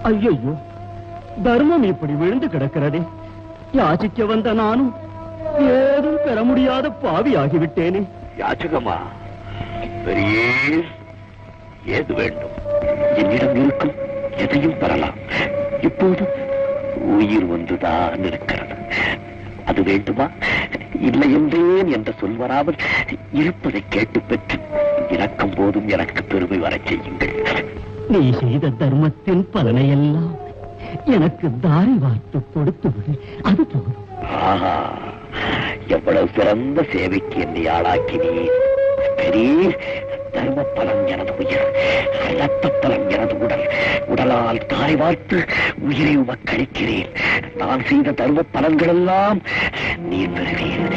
ஐயோ, தர்மம் இப்படி விழுந்து கிடக்கிறதே. யாச்சிக்க வந்த நானும் ஏதும் பெற முடியாத பாவி ஆகிவிட்டேனே. யாச்சகமா? பெரிய ஏது வேண்டும்? என்னிடம் இருக்கும் எதையும் பெறலாம். இப்போது உயிர் ஒன்றுதான் இருக்கிறது. அது வேண்டுமா? இல்லை என்றேன் என்ற சொல் வராமல் இருப்பதை கேட்டு பெற்று இறக்கும் போதும் எனக்கு பெருமை வரச் செய்யுங்கள். நீ செய்த தர்மத்தின் பலனையெல்லாம் எனக்கு தாரி வார்த்து கொடுத்து விடு, அது போதும். ஆஹா, எவ்வளவு சிறந்த சேவைக்கு என்னை ஆளாக்கினீர். பெரிய தர்ம பலன் எனது உயிர், ரத்த பலன் எனது உடல். உடலால் தாய் வார்த்து உயிரை உமக்களிக்கிறேன். நான் செய்த தர்ம பலன்கள் எல்லாம் நீர் பெறுவீர்.